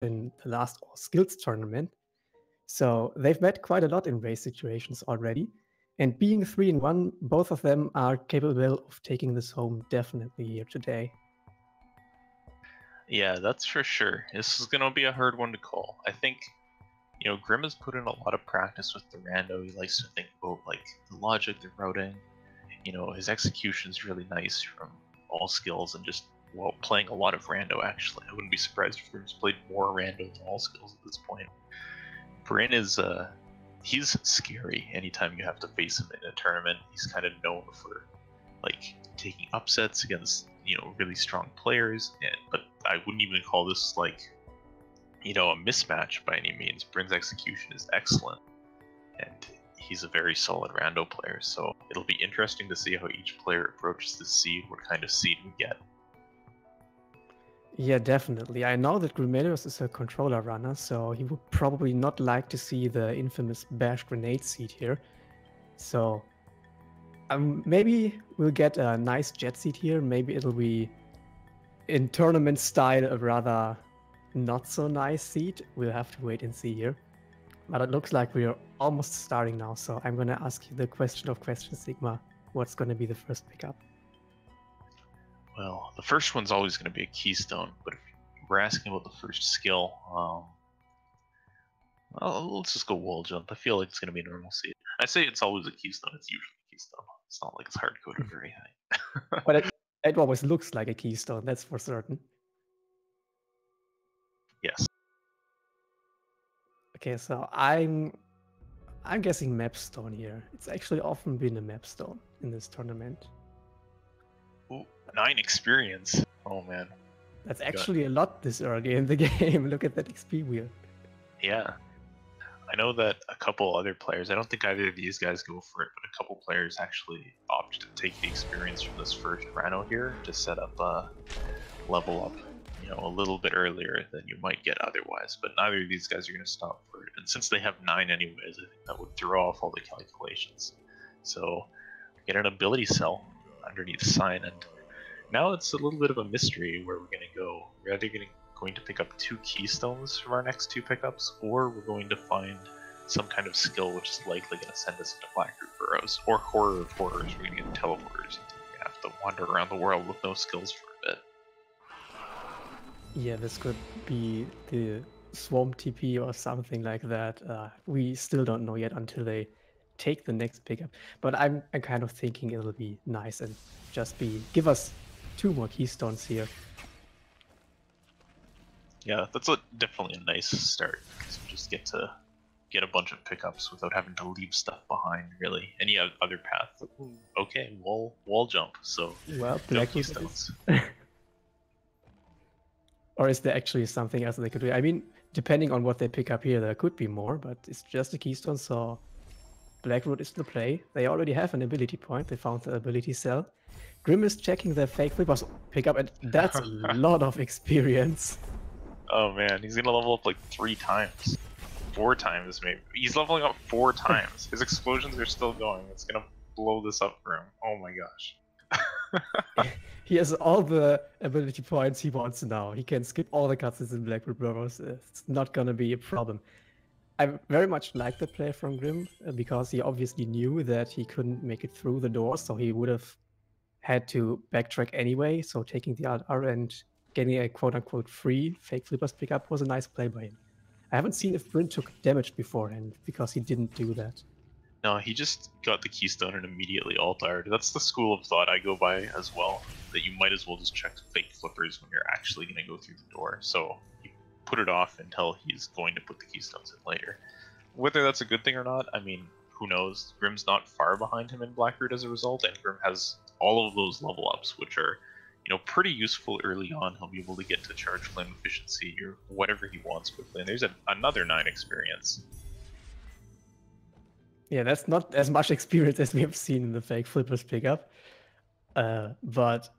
in the last All Skills tournament. So they've met quite a lot in race situations already. And being 3-1, both of them are capable of taking this home definitely here today. Yeah, that's for sure. This is going to be a hard one to call. I think, Grim has put in a lot of practice with the rando. He likes to think about, like, the logic, the routing. His execution's really nice from all skills and just, playing a lot of rando, actually. I wouldn't be surprised if Grim's played more rando than all skills at this point. Bryn is, he's scary anytime you have to face him in a tournament. He's kind of known for, like, taking upsets against really strong players, but I wouldn't even call this like a mismatch by any means. Bryn's execution is excellent, and he's a very solid rando player, so it'll be interesting to see how each player approaches the seed, what kind of seed we get. Yeah, definitely. I know that Grimelios is a controller runner, so he would probably not like to see the infamous Bash Grenade seed here. So maybe we'll get a nice jet seed here. Maybe it'll be in tournament style a rather not so nice seed. We'll have to wait and see here. But it looks like we're almost starting now, so I'm gonna ask you the question of questions, Sigma. What's gonna be the first pickup? Well, the first one's always going to be a keystone, but if we're asking about the first skill, let's just go wall jump. I feel like it's going to be a normal seed. I say it's always a keystone. It's usually a keystone. It's not like it's hard coded or anything. But it always looks like a keystone, that's for certain. Yes. Okay, so I'm guessing Mapstone here. It's actually often been a Mapstone in this tournament. Ooh, 9 experience. Oh man. That's actually a lot this early in the game. Look at that XP wheel. Yeah. I know that a couple other players, I don't think either of these guys go for it, but a couple players actually opt to take the experience from this first rano here to set up a level up, a little bit earlier than you might get otherwise. But neither of these guys are going to stop for it. And since they have 9 anyways, I think that would throw off all the calculations. So get an ability cell underneath sign, and now it's a little bit of a mystery where we're going to go. We're either going to pick up 2 keystones from our next 2 pickups, or we're going to find some kind of skill which is likely going to send us into Blackroot Burrows, or Horror of Horrors, we're going to get teleporters, and we're going to have to wander around the world with no skills for a bit. Yeah, this could be the Swarm TP or something like that. We still don't know yet until they take the next pickup. But I'm kind of thinking it'll be nice and just give us 2 more keystones here. Yeah, that's definitely a nice start, because you just get to get a bunch of pickups without having to leave stuff behind, really. Any other path, okay, wall jump, so well, no keystones. Or is there actually something else they could do? I mean, depending on what they pick up here, there could be more, but it's just a keystone, so Blackroot is the play. They already have an ability point. They found the ability cell. Grim is checking their fake flippers pickup, and that's a lot of experience. Oh man, he's gonna level up like 3 times. 4 times maybe. He's leveling up 4 times. His explosions are still going. It's gonna blow this up for him. Oh my gosh. He has all the ability points he wants now. He can skip all the cutscenes in Blackroot Burrows. It's not gonna be a problem. I very much like the play from Grim because he obviously knew that he couldn't make it through the door, so he would have had to backtrack anyway. So taking the R and getting a quote-unquote free fake flippers pickup was a nice play by him. I haven't seen if Bryn took damage beforehand because he didn't do that. No, he just got the keystone and immediately alt-R'd. That's the school of thought I go by as well, that you might as well just check fake flippers when you're actually going to go through the door. So you put it off until he's going to put the keystones in later. Whether that's a good thing or not, I mean, who knows? Grim's not far behind him in Blackroot as a result, and Grim has all of those level ups, which are, pretty useful early on. He'll be able to get to charge flame efficiency or whatever he wants quickly. And there's another 9 experience. Yeah, that's not as much experience as we have seen in the fake flippers pickup. But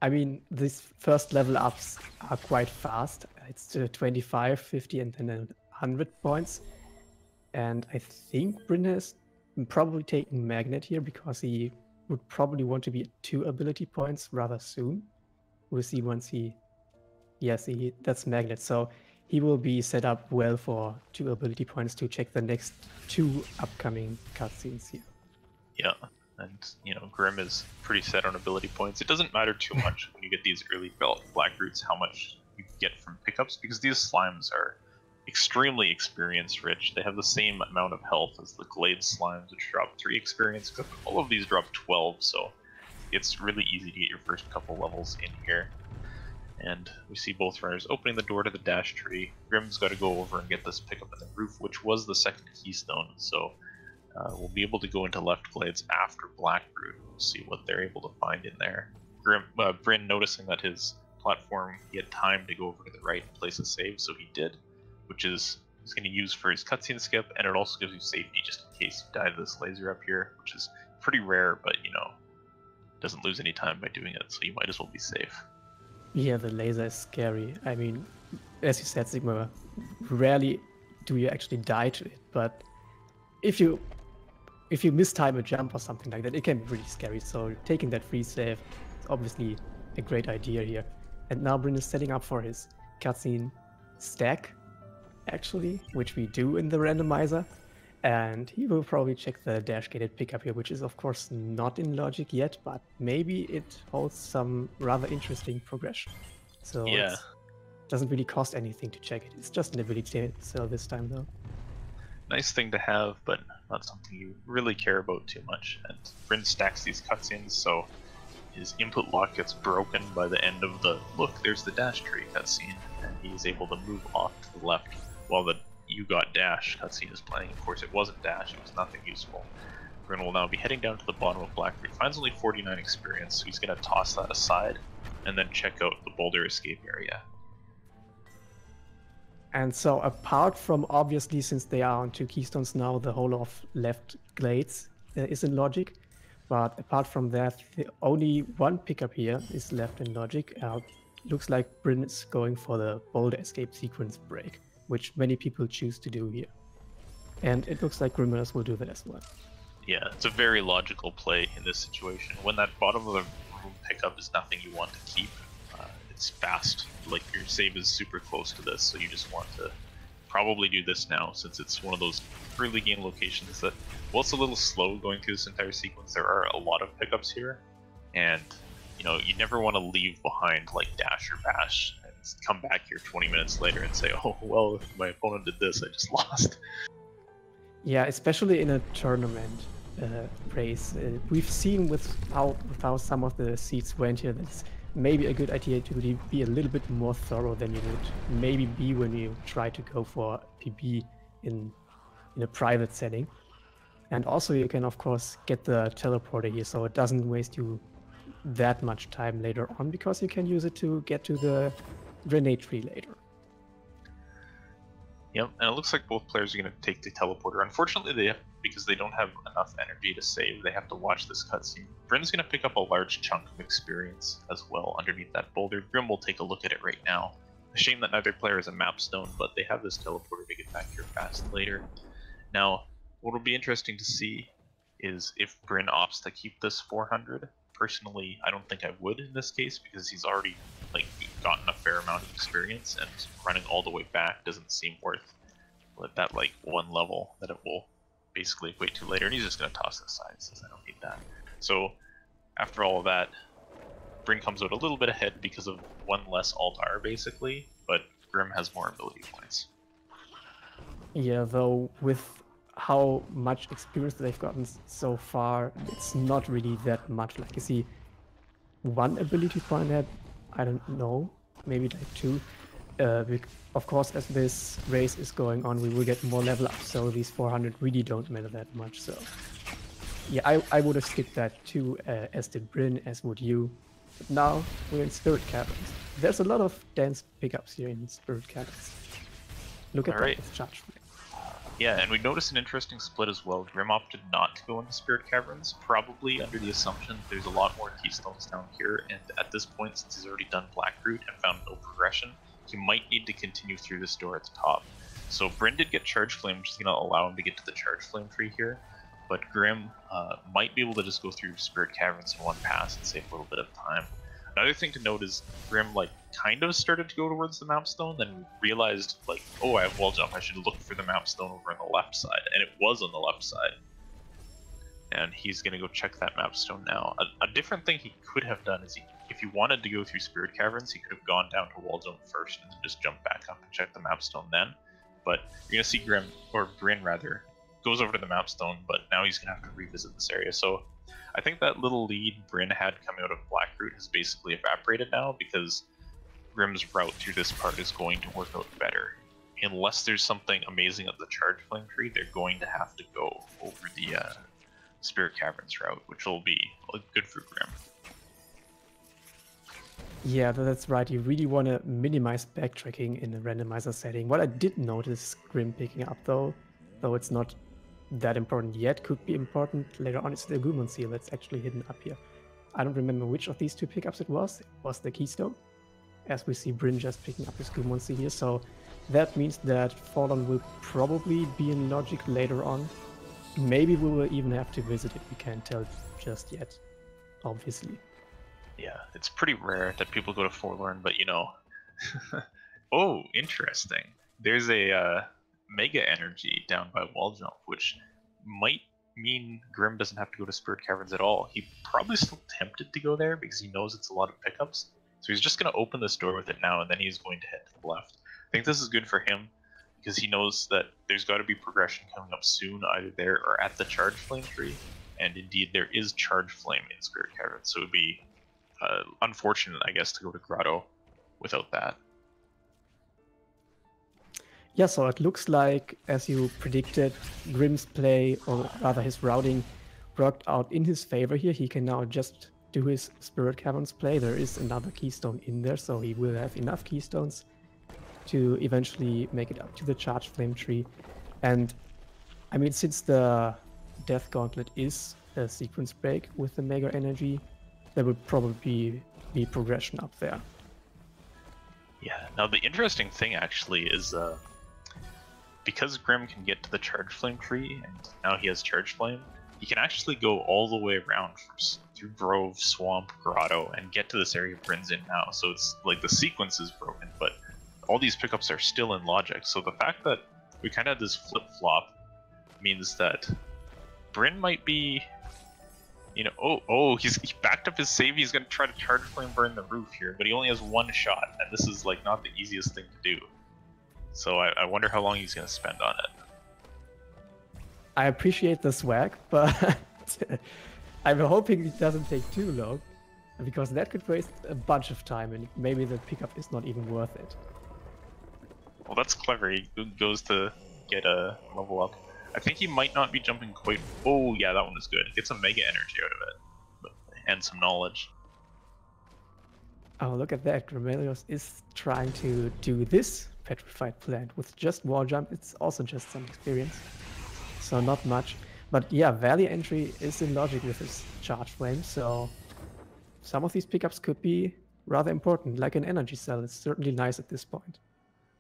I mean, these first level ups are quite fast. It's 25, 50, and then 100 points. And I think Bryn has probably taken Magnet here because he would probably want to be at 2 ability points rather soon. We'll see once he... Yes, that's Magnet. So he will be set up well for 2 ability points to check the next 2 upcoming cutscenes here. Yeah, and you know, Grim is pretty set on ability points. It doesn't matter too much when you get these early black roots how much you get from pickups, because these slimes are extremely experience rich. They have the same amount of health as the Glade slimes, which drop 3 experience, except all of these drop 12, so it's really easy to get your first couple levels in here. And we see both runners opening the door to the dash tree. Grim's got to go over and get this pickup in the roof, which was the second keystone, so we'll be able to go into left glades after Blackroot. We'll see what they're able to find in there. Bryn, noticing that his platform, he had time to go over to the right and place a save, so he did, which is he's going to use for his cutscene skip, and it also gives you safety just in case you die to this laser up here, which is pretty rare, but you know, doesn't lose any time by doing it, so you might as well be safe. Yeah, the laser is scary. I mean, as you said, Sigma, rarely do you actually die to it, but if you mistime a jump or something like that, it can be really scary. So taking that free save is obviously a great idea here. And now Bryn is setting up for his cutscene stack, actually, which we do in the randomizer. And he will probably check the dash gated pickup here, which is of course not in logic yet, but maybe it holds some rather interesting progression. So yeah, it doesn't really cost anything to check it. It's just an ability cell this time though. nice thing to have, but not something you really care about too much. And Bryn stacks these cutscenes, so his input lock gets broken by the end of the look, there's the dash tree cutscene, and he's able to move off to the left while the You Got Dash cutscene is playing. Of course, it wasn't dash, it was nothing useful. Bryn will now be heading down to the bottom of Blackroot. Finds only 49 experience, so he's going to toss that aside and then check out the boulder escape area. And so apart from, obviously, since they are on 2 keystones now, the whole of left glades is in logic. But apart from that, only one pickup here is left in logic. Looks like Bryn is going for the boulder escape sequence break, which many people choose to do here. And it looks like Grimelios will do that as well. Yeah, it's a very logical play in this situation. When that bottom of the room pickup is nothing you want to keep, it's fast. Like, your save is super close to this, so you just want to probably do this now, since it's one of those early game locations that, well, it's a little slow going through this entire sequence. There are a lot of pickups here, and you know, you never want to leave behind like dash or bash and come back here 20 minutes later and say, oh well, if my opponent did this, I just lost. Yeah, especially in a tournament race. We've seen with how some of the seeds went here that it's maybe a good idea to be a little bit more thorough than you would maybe be when you try to go for PB in a private setting. And also you can of course get the teleporter here, so it doesn't waste you that much time later on, because you can use it to get to the grenade tree later. Yep, and it looks like both players are going to take the teleporter. Unfortunately, because they don't have enough energy to save, they have to watch this cutscene. Bryn's going to pick up a large chunk of experience as well underneath that boulder. Grim will take a look at it right now. A shame that neither player is a map stone, but they have this teleporter to get back here fast later. Now, what will be interesting to see is if Bryn opts to keep this 400. Personally, I don't think I would in this case, because he's already gotten a fair amount of experience, and running all the way back doesn't seem worth that one level that it will basically equate to later, and he's just going to toss it aside since I don't need that. So after all of that, Bryn comes out a little bit ahead because of one less alt-R basically, but Grim has more ability points. Yeah, though with how much experience they've gotten so far, it's not really that much. Like, you see one ability point there, I don't know, maybe like 2. Of course, as this race is going on, we will get more level up, so these 400 really don't matter that much. So yeah, I would have skipped that too, as did Bryn, as would you. But now we're in Spirit Caverns. There's a lot of dense pickups here in Spirit Caverns. Look at that with Charge Flame. Yeah, and we noticed an interesting split as well. Grim opted not to go into Spirit Caverns, probably under the assumption there's a lot more keystones down here, and at this point, since he's already done Blackroot and found no progression, he might need to continue through this door at the top. So Bryn did get Charge Flame, which is going to allow him to get to the Charge Flame tree here, but Grim might be able to just go through Spirit Caverns in one pass and save a little bit of time. Another thing to note is Grim kind of started to go towards the map stone, then realized, like, oh, I have wall jump, I should look for the map stone over on the left side, and it was on the left side. And he's going to go check that map stone now. A different thing he could have done is, if he wanted to go through Spirit Caverns, he could have gone down to wall jump first and then just jumped back up and checked the map stone then. But you're going to see Bryn rather, goes over to the map stone, but now he's going to have to revisit this area. So I think that little lead Bryn had coming out of Blackroot has basically evaporated now, because Grim's route through this part is going to work out better. Unless there's something amazing at the Charge Flame tree, they're going to have to go over the Spirit Caverns route, which will be good for Grim. Yeah, that's right. You really want to minimize backtracking in a randomizer setting. What I did notice Grim picking up, though it's not that important yet, could be important later on, is the Agumon Seal that's actually hidden up here. I don't remember which of these two pickups it was. It was the Keystone, as we see Bryn just picking up his Agumon Seal here. So that means that Fallen will probably be in Logic later on. Maybe we will even have to visit it. We can't tell just yet, obviously. Yeah, it's pretty rare that people go to Forlorn, but you know. Oh, interesting. There's a Mega Energy down by Wall Jump, which might mean Grim doesn't have to go to Spirit Caverns at all. He probably still tempted to go there because he knows it's a lot of pickups. So he's just going to open this door with it now, and then he's going to head to the left. I think this is good for him, because he knows that there's got to be progression coming up soon, either there or at the Charge Flame tree. And indeed, there is Charge Flame in Spirit Caverns, so it would be unfortunate, I guess, to go to Grotto without that. Yeah, so it looks like, as you predicted, Grim's play, or rather his routing, worked out in his favor here. He can now just do his Spirit Caverns play. There is another keystone in there, so he will have enough keystones to eventually make it up to the Charge Flame tree. And I mean, since the Death Gauntlet is a sequence break with the Mega Energy, there will probably be progression up there. Yeah, now the interesting thing actually is because Grim can get to the Charge Flame tree, and now he has Charge Flame, he can actually go all the way around through Grove, Swamp, Grotto, and get to this area Bryn's in now. So it's like the sequence is broken, but all these pickups are still in Logic. So the fact that we kind of have this flip-flop means that Bryn might be, you know, he backed up his save. He's going to try to Charge Flame burn the roof here, but he only has one shot, and this is like not the easiest thing to do. So I wonder how long he's going to spend on it. I appreciate the swag, but I'm hoping it doesn't take too long, because that could waste a bunch of time, and maybe the pickup is not even worth it. Well, that's clever. He goes to get a level up. I think he might not be jumping quite... Oh, yeah, that one is good. Get some Mega Energy out of it. And some knowledge. Oh, look at that. Grimelios is trying to do this Petrified Plant with just wall jump. It's also just some experience. So not much. But yeah, Valley Entry is in Logic with his Charge Flame, so some of these pickups could be rather important, like an Energy Cell. It's certainly nice at this point.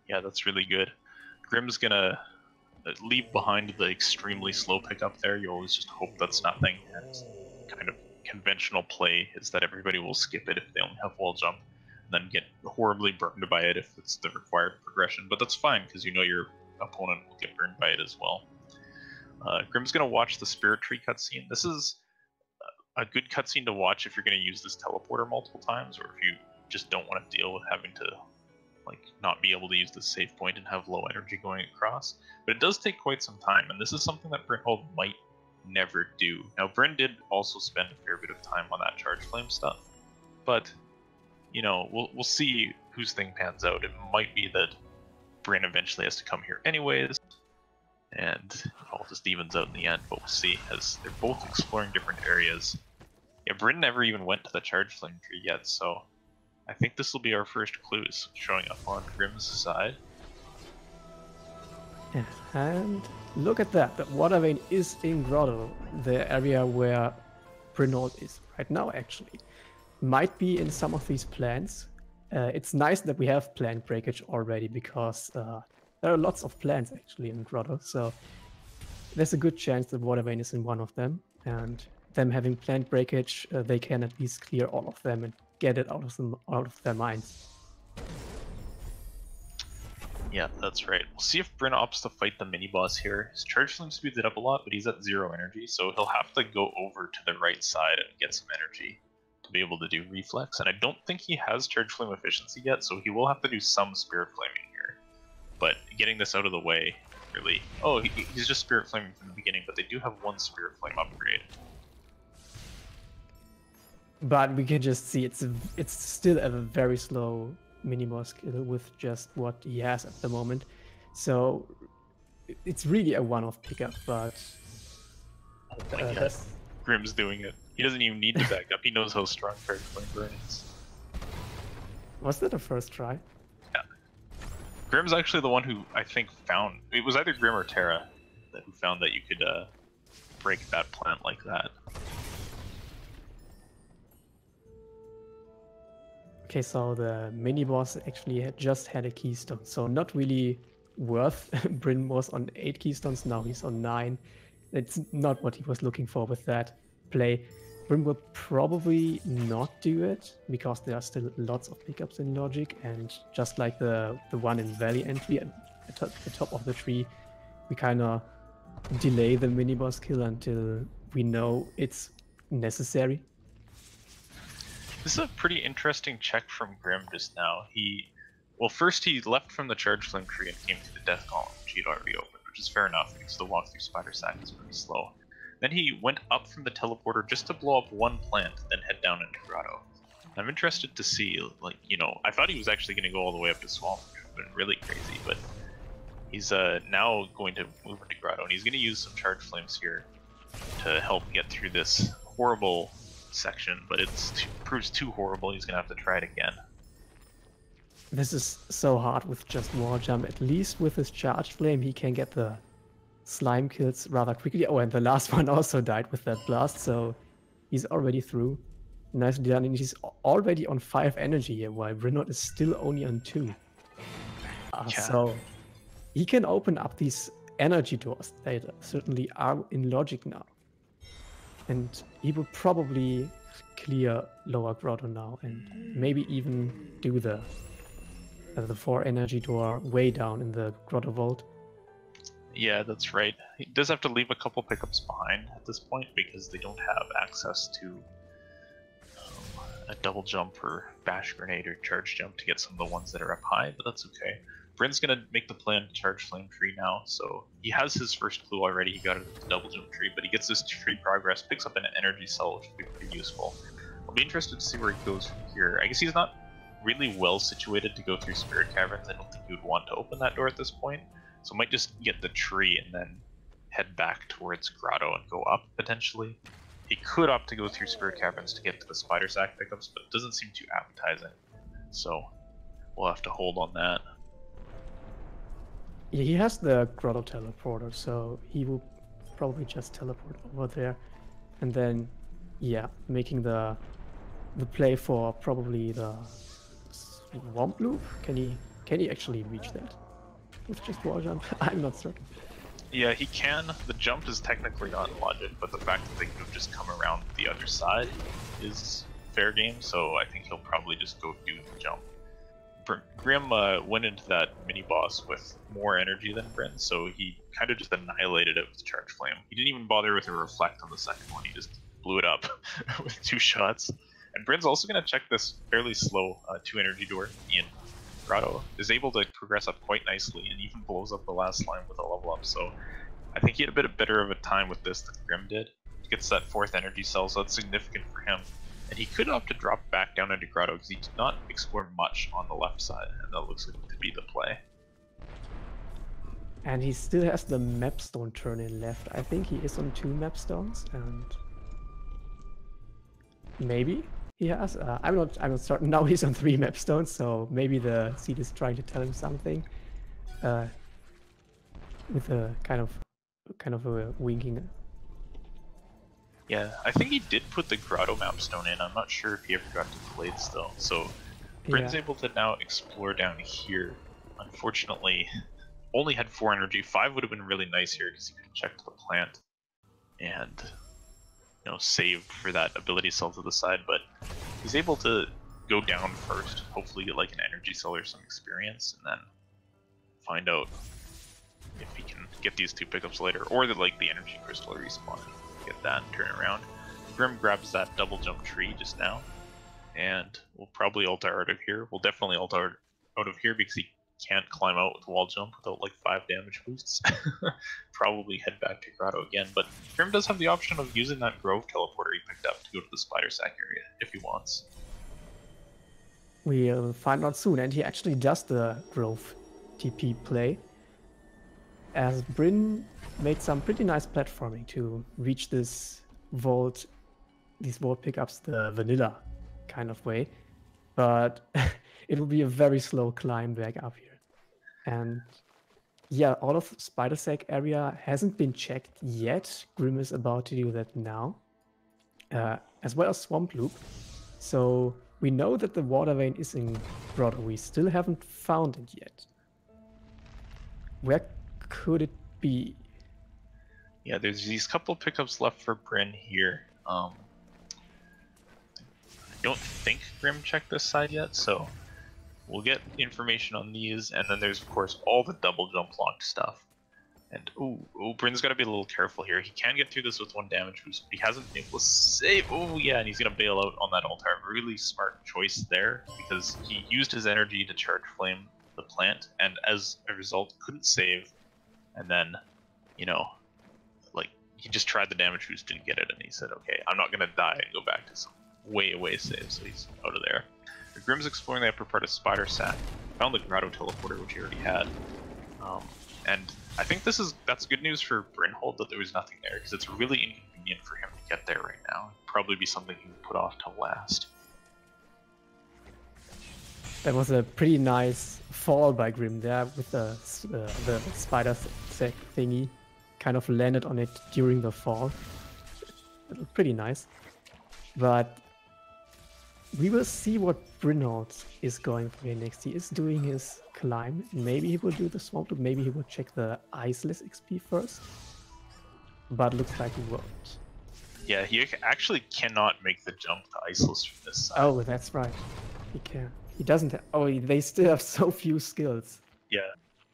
Yeah, that's really good. Grim's gonna leave behind the extremely slow pickup there. You always just hope that's nothing. And kind of conventional play is that everybody will skip it if they only have wall jump, and then get horribly burned by it if it's the required progression. But that's fine, because you know your opponent will get burned by it as well. Grim's going to watch the Spirit Tree cutscene. This is a good cutscene to watch if you're going to use this teleporter multiple times, or if you just don't want to deal with having to not be able to use the save point and have low energy going across. But it does take quite some time, and this is something that Brynhold might never do. Now, Bryn did also spend a fair bit of time on that Charge Flame stuff, but you know, we'll see whose thing pans out. It might be that Bryn eventually has to come here anyways, and it all just evens out in the end, but we'll see, as they're both exploring different areas. Yeah, Bryn never even went to the Charge Flame tree yet, so I think this will be our first clues showing up on Grim's side. Yeah, and look at that. The water vein is in Grotto, the area where Brynhold is right now, actually. Might be in some of these plants. It's nice that we have plant breakage already, because there are lots of plants actually in Grotto, so there's a good chance that water vein is in one of them, and them having plant breakage, they can at least clear all of them and get it out of their minds. Yeah, that's right. We'll see if Bryn opts to fight the mini-boss here. His charge flame speeds it up a lot, but he's at 0 energy, so he'll have to go over to the right side and get some energy to be able to do reflex. And I don't think he has charge flame efficiency yet, so he will have to do some spirit flaming here. But getting this out of the way, really... Oh, he's just spirit flaming from the beginning, but they do have one spirit flame upgrade. But we can just see it's still a very slow mini-boss skill with just what he has at the moment. So it's really a one-off pickup, but... Oh my god, Grim's doing it. He doesn't even need to back up, he knows how strong Charge Flame Burn is. Was that a first try? Yeah. Grim's actually the one who, I think, found... It was either Grim or Terra who found that you could break that plant like that. Okay, so the mini-boss actually just had a keystone, so not really worth. Bryn was on 8 keystones, now he's on 9. It's not what he was looking for with that play. Bryn will probably not do it, because there are still lots of pickups in Logic, and just like the one in Valley Entry at the top of the tree, we kind of delay the mini-boss kill until we know it's necessary. This is a pretty interesting check from Grim just now. Well, first he left from the Charge Flame tree and came to the Death Column, which he'd already opened, which is fair enough because the walk through Spider Sack is pretty slow. Then he went up from the teleporter just to blow up one plant, then head down into Grotto. I'm interested to see, like, you know, I thought he was actually going to go all the way up to Swamp, which would have been really crazy, but he's now going to move into Grotto, and he's going to use some Charge Flames here to help get through this horrible section, but it proves too horrible. He's gonna have to try it again. This is so hard with just wall jump. At least with his charged flame, he can get the slime kills rather quickly. Oh, and the last one also died with that blast, so he's already through. Nicely done, and he's already on 5 energy here, while Brynhold is still only on 2. Yeah. So he can open up these energy doors that certainly are in Logic now. And he will probably clear lower Grotto now and maybe even do the 4 energy door way down in the Grotto Vault. Yeah, that's right. He does have to leave a couple pickups behind at this point because they don't have access to a double jump or bash grenade or charge jump to get some of the ones that are up high, but that's okay. Bryn's gonna make the plan to charge Flame Tree now, so he has his first clue already. He got it at the double jump tree, but he gets this tree progress, picks up an energy cell, which would be pretty useful. I'll be interested to see where he goes from here. I guess he's not really well situated to go through Spirit Caverns. I don't think he would want to open that door at this point, so might just get the tree and then head back towards Grotto and go up potentially. He could opt to go through Spirit Caverns to get to the Spider Sack pickups, but it doesn't seem too appetizing, so we'll have to hold on that. Yeah, he has the Grotto teleporter, so he will probably just teleport over there, and then, yeah, making the play for probably the Swamp Loop. Can he actually reach that with just wall jump? I'm not certain. Yeah, he can. The jump is technically not in Logic, but the fact that they could have just come around the other side is fair game, so I think he'll probably just go do the jump. Grim went into that mini-boss with more energy than Bryn, so he kind of just annihilated it with Charge Flame. He didn't even bother with a Reflect on the second one, he just blew it up with 2 shots. And Bryn's also going to check this fairly slow 2 energy door in Grotto. Is able to progress up quite nicely and even blows up the last slime with a level up, so I think he had a bit better of a time with this than Grim did. He gets that 4th energy cell, so that's significant for him. And he could opt to drop back down into Grotto because he did not explore much on the left side, and that looks like to be the play. And he still has the mapstone turn in left. I think he is on 2 mapstones, and maybe he has. I'm not certain. Now he's on 3 mapstones, so maybe the seed is trying to tell him something. With a kind of a winking. Yeah, I think he did put the Grotto mapstone in. I'm not sure if he ever got to the blades though. So Bryn's able to now explore down here. Unfortunately, only had 4 energy. 5 would have been really nice here because he could check the plant and, you know, save for that ability cell to the side. But he's able to go down first, hopefully get like an energy cell or some experience, and then find out if he can get these 2 pickups later, or that like the energy crystal respawn, get that and turn it around. Grim grabs that double jump tree just now, and we'll probably ult out of here. We'll definitely ult out of here because he can't climb out with wall jump without like 5 damage boosts. Probably head back to Grotto again, but Grim does have the option of using that Grove teleporter he picked up to go to the spider sack area if he wants. We'll find out soon, and he actually does the Grove TP play, as Bryn made some pretty nice platforming to reach this vault, these vault pickups the vanilla kind of way, but it will be a very slow climb back up here. And yeah, all of Spider Sack area hasn't been checked yet. Grim is about to do that now, as well as Swamp Loop. So we know that the water vein is in Grotto. We still haven't found it yet. Where could it be? Yeah, there's these couple pickups left for Bryn here. I don't think Grim checked this side yet, so we'll get information on these, and then there's of course all the double jump locked stuff. And Bryn's gotta be a little careful here. He can get through this with 1 damage boost, but he hasn't been able to save. Oh yeah, and he's gonna bail out on that altar. Really smart choice there, because he used his energy to charge flame the plant, and as a result couldn't save. And then, you know, like he just tried the damage boost, didn't get it, and he said, okay, I'm not gonna die and go back to some way away save, so he's out of there. Grim's exploring the upper part of Spider Sack, found the Grotto teleporter, which he already had, and I think that's good news for Brynhold that there was nothing there, because it's really inconvenient for him to get there right now. It'd probably be something he would put off till last. That was a pretty nice fall by Grim there with the Spider Sack thingy. Kind of landed on it during the fall. It looked pretty nice. But we will see what Brynhold is going for here next. He is doing his climb. Maybe he will do the Swamp Loop. Maybe he will check the Iceless XP first. But looks like he won't. Yeah, he actually cannot make the jump to Iceless from this side. Oh, that's right. He can. He doesn't have... Oh, they still have so few skills. Yeah.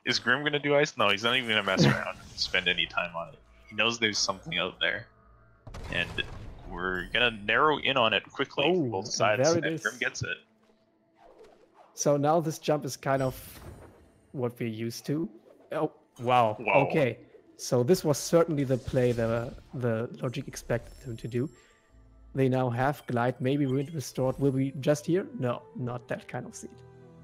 Is Grim gonna do ice? No, he's not even gonna mess around and spend any time on it. He knows there's something out there. And we're gonna narrow in on it quickly from both sides, and Grim gets it. So now this jump is kind of what we're used to. Oh, wow. Okay. So this was certainly the play the logic expected them to do. They now have glide, maybe wind restored. Will we just here? No, not that kind of seed.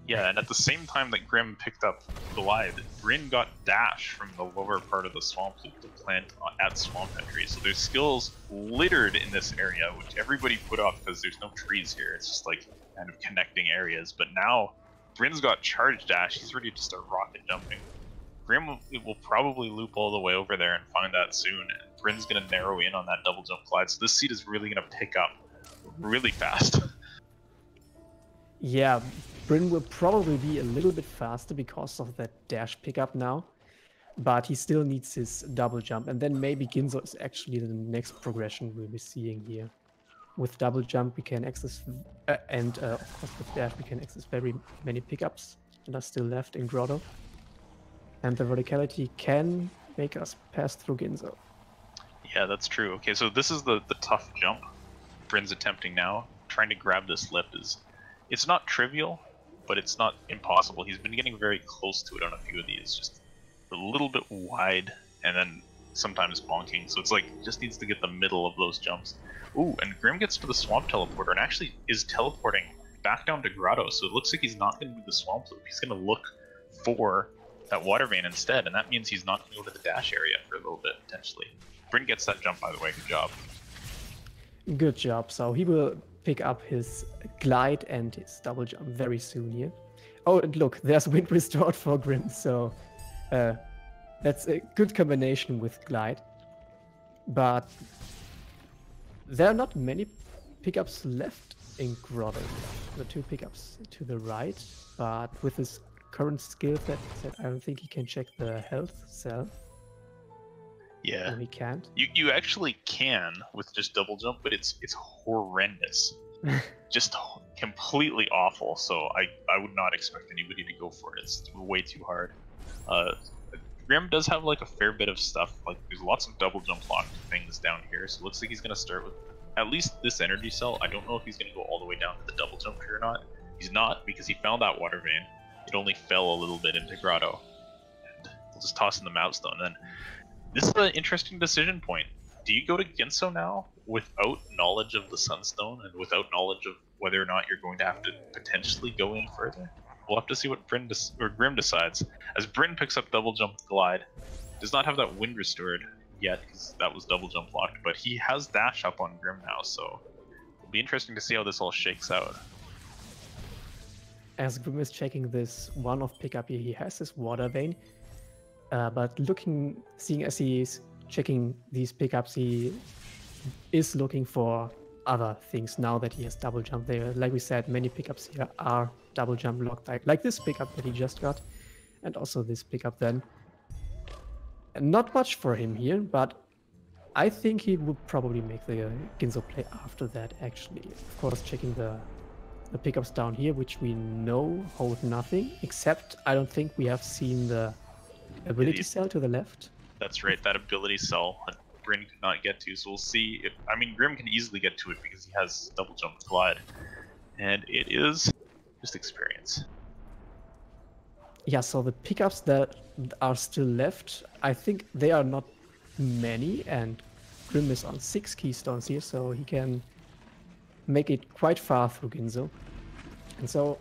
Yeah, and at the same time that Grim picked up glide, Bryn got dash from the lower part of the swamp loop to plant at swamp entry. So there's skills littered in this area, which everybody put off because there's no trees here. It's just like kind of connecting areas. But now Bryn's got charge dash. He's ready to start rocket jumping. Grim will probably loop all the way over there and find that soon. And Bryn's going to narrow in on that double jump glide. So this seed is really going to pick up really fast. Yeah, Bryn will probably be a little bit faster because of that dash pickup now. But he still needs his double jump. And then maybe Ginzo is actually the next progression we'll be seeing here. With double jump, we can access, of course with dash, we can access very many pickups that are still left in Grotto. And the verticality can make us pass through Ginzo. Yeah, that's true. Okay, so this is the tough jump Bryn's attempting now. Trying to grab this lip it's not trivial, but it's not impossible. He's been getting very close to it on a few of these, just a little bit wide and then sometimes bonking. So it's like, just needs to get the middle of those jumps. Ooh, and Grim gets to the swamp teleporter and actually is teleporting back down to Grotto. So it looks like he's not going to do the swamp loop. He's going to look for that water vein instead, and that means he's not going to go to the dash area for a little bit, potentially. Bryn gets that jump, by the way. Good job. Good job. So he will pick up his glide and his double jump very soon here. Oh, and look, there's wind restored for Grim, so that's a good combination with glide. But there are not many pickups left in Grotto. The 2 pickups to the right, but with his current skill set, I don't think he can check the health cell. Yeah. No, he can't. You actually can with just double jump, but it's horrendous. Just completely awful, so I would not expect anybody to go for it. It's way too hard. Grim does have like a fair bit of stuff. Like there's lots of double jump lock things down here, so it looks like he's gonna start with at least this energy cell. I don't know if he's gonna go all the way down to the double jump tree or not. He's not, because he found that water vein. It only fell a little bit into Grotto. And we'll just toss in the Mountstone. And this is an interesting decision point. Do you go to Ginso now without knowledge of the Sunstone and without knowledge of whether or not you're going to have to potentially go in further? We'll have to see what Grim decides. As Bryn picks up double jump glide, does not have that wind restored yet because that was double jump locked, but he has dash up on Grim now, so it'll be interesting to see how this all shakes out. As Grim is checking this one-off pickup here, he has this water vein, but seeing as he's checking these pickups, he is looking for other things now that he has double jump there. Like we said, many pickups here are double jump locked, like this pickup that he just got, and also this pickup then. And not much for him here, but I think he would probably make the Ginso play after that, actually. Of course, checking the pickups down here, which we know hold nothing, except I don't think we have seen the ability cell to the left. That's right, that ability cell Bryn could not get to, so we'll see if, I mean, Grim can easily get to it because he has double jump glide, and it is just experience. Yeah, so the pickups that are still left, I think they are not many, and Grim is on 6 keystones here, so he can make it quite far through Ginso. And so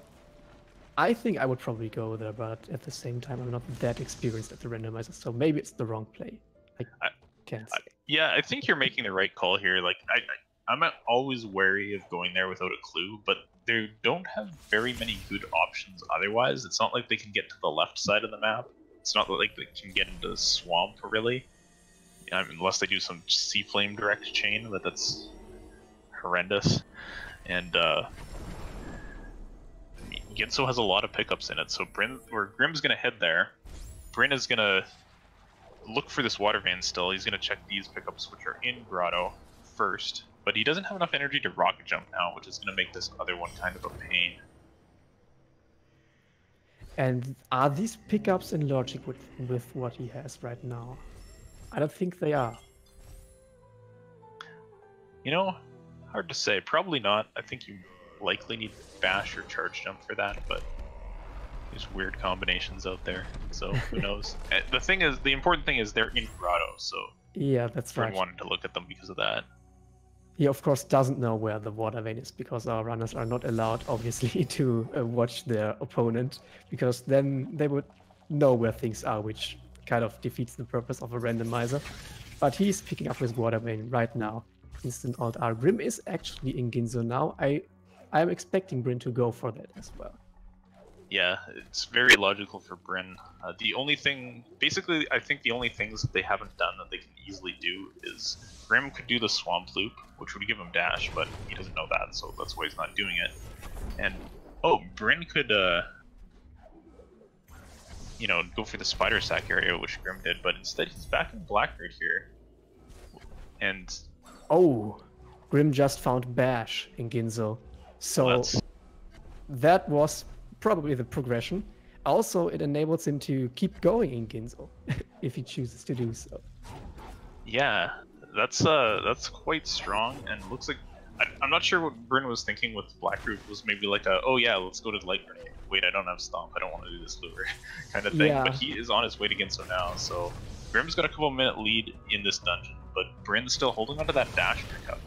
I think I would probably go there, but at the same time I'm not that experienced at the randomizer, so maybe it's the wrong play. I can't say. Yeah, I think you're making the right call here. Like I'm always wary of going there without a clue, but they don't have very many good options otherwise. It's not like they can get to the left side of the map. It's not like they can get into swamp, really. I mean, unless they do some sea flame direct chain, but that's horrendous. And Ginso has a lot of pickups in it, so Grim's gonna head there. Bryn is gonna look for this water vein still. He's gonna check these pickups, which are in Grotto, first. But he doesn't have enough energy to rocket jump now, which is gonna make this other one kind of a pain. And are these pickups in logic with what he has right now? I don't think they are. You know, hard to say. Probably not. I think you likely need bash or charge jump for that, but there's weird combinations out there, so who knows. The important thing is they're in Grotto, so yeah, that's right. Bryn wanted to look at them because of that. He of course doesn't know where the water vein is, because our runners are not allowed, obviously, to watch their opponent, because then they would know where things are, which kind of defeats the purpose of a randomizer. But he's picking up his water vein right now. Instant Alt R. Grim is actually in Ginso now. I'm expecting Bryn to go for that as well. Yeah, it's very logical for Bryn. The only thing, basically, I think the only things that they haven't done that they can easily do is Grim could do the Swamp Loop, which would give him dash, but he doesn't know that, so that's why he's not doing it. And, oh, Bryn could, you know, go for the Spider Sack area, which Grim did, but instead he's back in Blackbird here. And... oh, Grim just found Bash in Ginso. So that was probably the progression. Also, it enables him to keep going in Ginso if he chooses to do so. Yeah, that's quite strong, and looks like I'm not sure what Bryn was thinking with Blackroot. Was maybe like a, oh yeah, let's go to Light Grenade. Wait, I don't have Stomp. I don't want to do this lure kind of thing. Yeah. But he is on his way to Ginso now, so Grim's got a couple minute lead in this dungeon, but Bryn's still holding onto that dash pickup.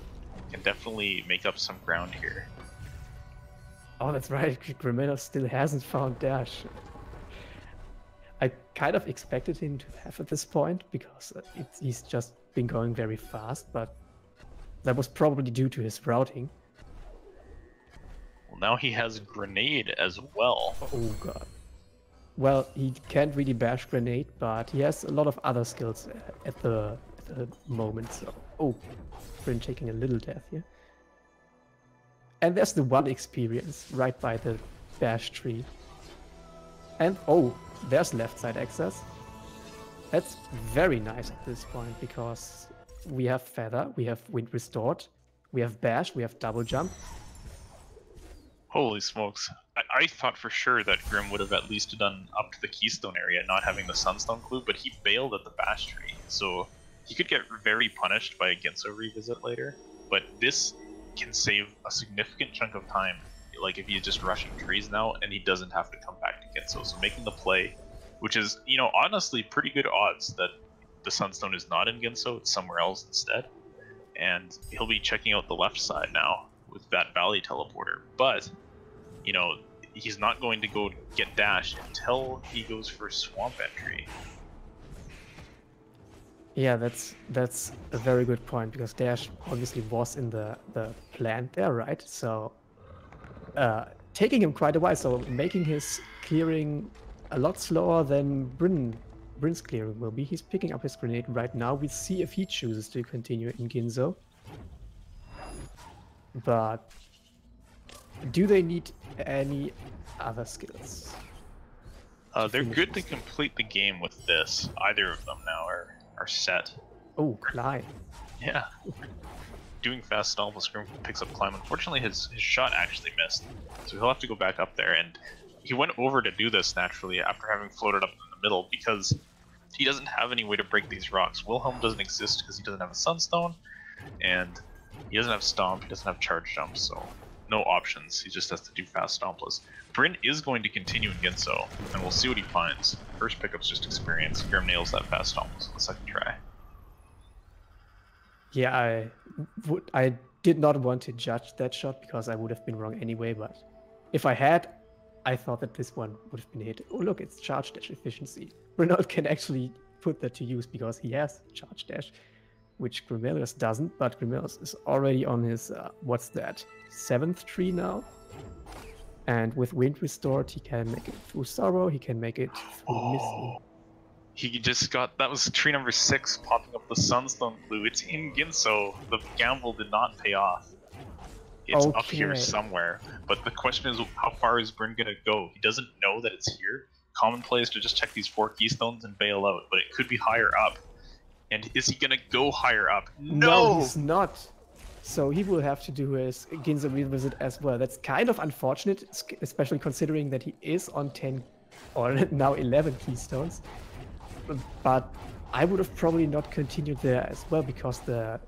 Can definitely make up some ground here. Oh, that's right. Grimelios still hasn't found dash. I kind of expected him to have at this point, because he's just been going very fast, but that was probably due to his routing. Well, now he has Grenade as well. Oh god. Well, he can't really bash Grenade, but he has a lot of other skills at the moment, so... oh, Bryn taking a little death here. And there's the one experience right by the bash tree. And oh, there's left side access. That's very nice at this point, because we have Feather, we have Wind Restored, we have Bash, we have Double Jump. Holy smokes. I thought for sure that Grim would have at least done up to the Keystone area, not having the Sunstone clue, but he bailed at the Bash tree, so he could get very punished by a Ginso revisit later, but this can save a significant chunk of time, like if he's just rushing trees now, and he doesn't have to come back to Ginso, so making the play, which is, you know, honestly pretty good odds that the Sunstone is not in Ginso, it's somewhere else instead, and he'll be checking out the left side now with that Valley teleporter, but you know, he's not going to go get Dash until he goes for Swamp entry. Yeah, that's a very good point, because Dash obviously was in the plan there, right? So taking him quite a while, so making his clearing a lot slower than Bryn's clearing will be. He's picking up his grenade right now. We'll see if he chooses to continue in Ginso. But do they need any other skills? They're good to complete the game with this. Either of them now are set. Oh, Climb. Yeah. Doing fast stomp with Grim picks up Climb. Unfortunately, his shot actually missed, so he'll have to go back up there. And he went over to do this naturally after having floated up in the middle because he doesn't have any way to break these rocks. Wilhelm doesn't exist because he doesn't have a Sunstone, and he doesn't have Stomp, he doesn't have Charge Jump, so no options. He just has to do fast Stompless. Bryn is going to continue in Ginso, and we'll see what he finds. First pickup's just experience. Grim nails that fast Stompless on the second try. Yeah, I did not want to judge that shot because I would have been wrong anyway, but if I had, I thought that this one would have been hit. Oh look, it's Charge Dash efficiency. Brynhold can actually put that to use because he has Charge Dash, which Grimelios doesn't, but Grimelios is already on his, what's that, 7th tree now? And with Wind Restored, he can make it through Sorrow, he can make it through Misty. He just got, that was tree number 6 popping up the Sunstone clue. It's in Ginso. The gamble did not pay off. It's up here somewhere. But the question is, how far is Bryn gonna go? He doesn't know that it's here. Common play is to just check these 4 keystones and bail out, but it could be higher up. And is he gonna go higher up? No, he's not. So he will have to do his Ginso revisit as well. That's kind of unfortunate, especially considering that he is on 10 or now 11 keystones. But I would have probably not continued there as well, because the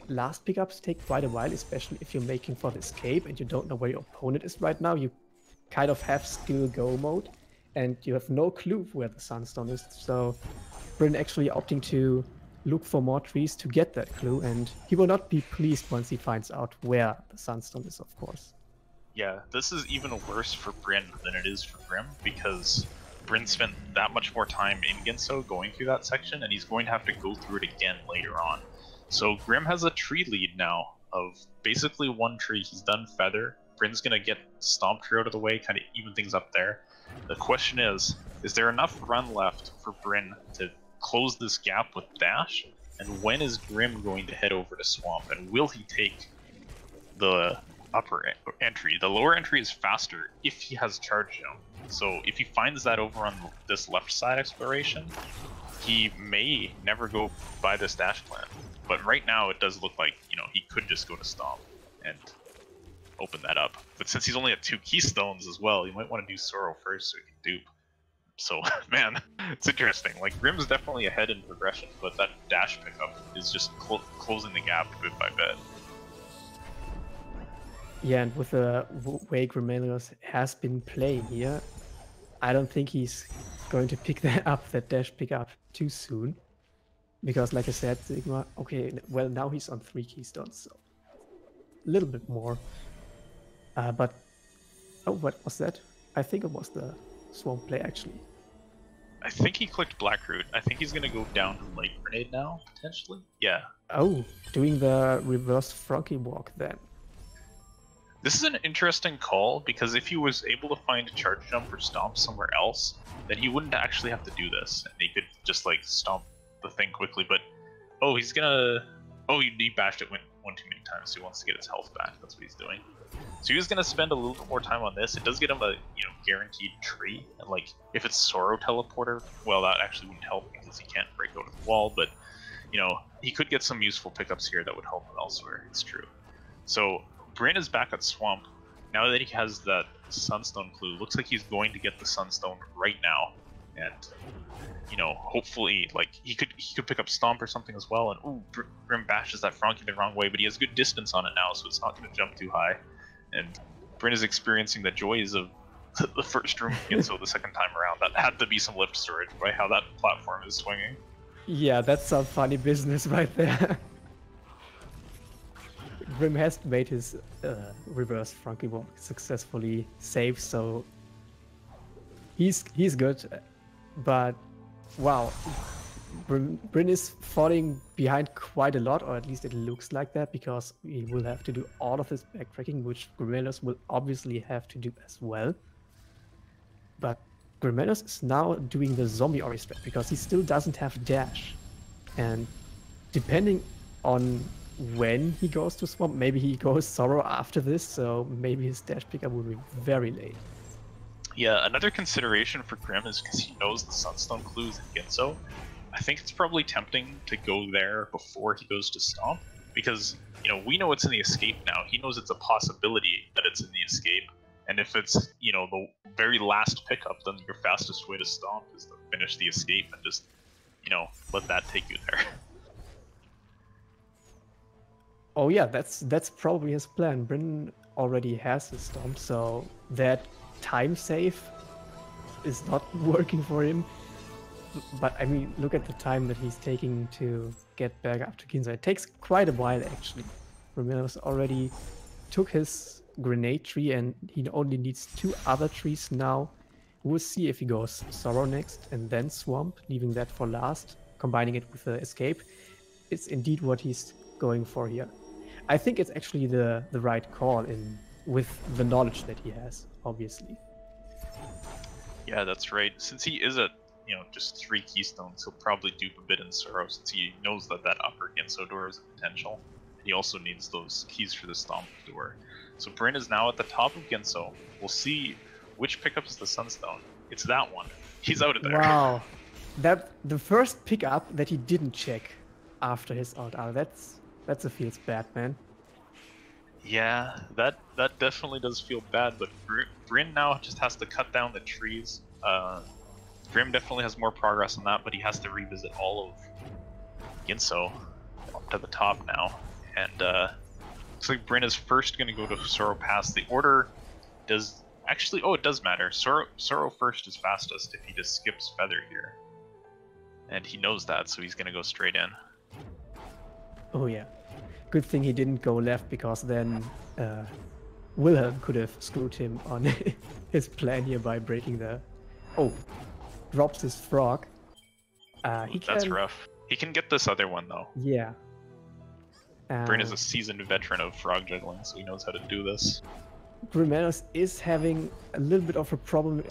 last pickups take quite a while, especially if you're making for the escape and you don't know where your opponent is right now. You kind of have skill go mode and you have no clue where the Sunstone is. So Bryn actually opting to look for more trees to get that clue, and he will not be pleased once he finds out where the Sunstone is, of course. Yeah, this is even worse for Bryn than it is for Grim, because Bryn spent that much more time in Ginso going through that section, and he's going to have to go through it again later on. So Grim has a tree lead now of basically 1 tree. He's done Feather. Bryn's going to get Stomp Tree out of the way, kind of even things up there. The question is there enough run left for Bryn to close this gap with Dash? And when is Grim going to head over to Swamp? And will he take the upper entry? The lower entry is faster if he has Charge Jump. So if he finds that over on this left side exploration, he may never go by this Dash plan. But right now it does look like, you know, he could just go to Stomp and open that up. But since he's only at 2 keystones as well, you might want to do Sorrow first so he can dupe. So, man, it's interesting. Like, Grim's definitely ahead in progression, but that Dash pickup is just closing the gap bit by bit. Yeah, and with the way Grimelios has been playing here, I don't think he's going to pick that Dash pickup too soon. Because, like I said, Sigma, okay, well, now he's on 3 keystones, so a little bit more. But, oh, what was that? I think it was the Swamp play, actually. I think he clicked Blackroot. I think he's going to go down to Light Grenade now, potentially. Yeah. Oh, doing the reverse Froggy Walk then. This is an interesting call, because if he was able to find a Charge Jump or Stomp somewhere else, then he wouldn't actually have to do this, and he could just, like, Stomp the thing quickly, but... Oh, he's gonna... Oh, he bashed it one too many times, so he wants to get his health back. That's what he's doing. So he was gonna spend a little bit more time on this. It does get him a, you know, guaranteed tree, and, like, if it's Sorrow Teleporter, well, that actually wouldn't help because he can't break out of the wall, but, you know, he could get some useful pickups here that would help him elsewhere. It's true. So... Bryn is back at Swamp. now that he has that Sunstone clue, looks like he's going to get the Sunstone right now, and you know, hopefully, like he could pick up Stomp or something as well. And ooh, Grim bashes that Frankie the wrong way, but he has good distance on it now, so it's not going to jump too high. And Bryn is experiencing the joys of the first room again, so the second time around. That had to be some lift storage by how that platform is swinging. Yeah, that's some funny business right there. Grim has made his reverse Frankie walk successfully safe, so he's good. But wow, Bryn is falling behind quite a lot, or at least it looks like that, because he will have to do all of this backtracking, which Grimelios will obviously have to do as well. But Grimelios is now doing the zombie Ori strat because he still doesn't have dash. And depending on when he goes to Swamp, maybe he goes Sorrow after this, so maybe his dash pickup will be very late. Yeah, another consideration for Grim is because he knows the Sunstone clues in Ginso. I think it's probably tempting to go there before he goes to Stomp, because, you know, we know it's in the escape now. He knows it's a possibility that it's in the escape, and if it's, you know, the very last pickup, then your fastest way to Stomp is to finish the escape and just, you know, let that take you there. Oh yeah, that's probably his plan. Bryn already has his Stomp, so that time save is not working for him. But I mean, look at the time that he's taking to get back up to Ginza. It takes quite a while, actually. Grimelios already took his grenade tree, and he only needs 2 other trees now. We'll see if he goes Sorrow next and then Swamp, leaving that for last, combining it with the escape. It's indeed what he's going for here. I think it's actually the right call with the knowledge that he has, obviously. Yeah, that's right. Since he is at, you know, just 3 keystones, he'll probably dupe a bit in Sorrow since he knows that that upper Ginso door is a potential. He also needs those keys for the Stomp door. So Bryn is now at the top of Ginso. We'll see which pickup is the Sunstone. It's that one. He's out of there. Wow. The first pickup that he didn't check after his ult. That's a feels bad, man. Yeah, that definitely does feel bad, but Bryn now just has to cut down the trees. Grim definitely has more progress on that, but he has to revisit all of Ginso up to the top now. And looks like Bryn is first going to go to Sorrow Pass. The order does actually, oh, it does matter. Sorrow first is fastest if he just skips Feather here. And he knows that, so he's going to go straight in. Oh yeah. Good thing he didn't go left, because then Wilhelm could have screwed him on his plan here by breaking the... Oh, drops his frog. That's rough. He can get this other one though. Yeah. Bryn is a seasoned veteran of frog juggling, so he knows how to do this. Grimelios is having a little bit of a problem.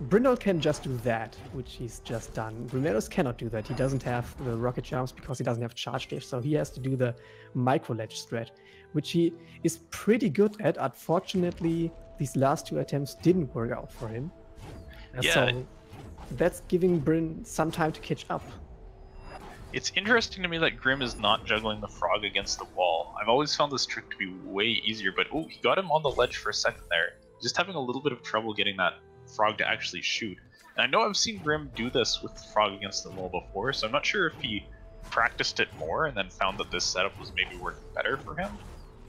Brynhold can just do that, which he's just done. Grimelios cannot do that. He doesn't have the rocket jumps because he doesn't have charge dash, so he has to do the micro ledge strat, which he is pretty good at. Unfortunately, these last 2 attempts didn't work out for him. Yeah. So that's giving Bryn some time to catch up. It's interesting to me that Grim is not juggling the frog against the wall. I've always found this trick to be way easier, but oh, he got him on the ledge for a second there. Just having a little bit of trouble getting that frog to actually shoot. And I know I've seen Grim do this with the frog against the wall before, so I'm not sure if he practiced it more and then found that this setup was maybe working better for him,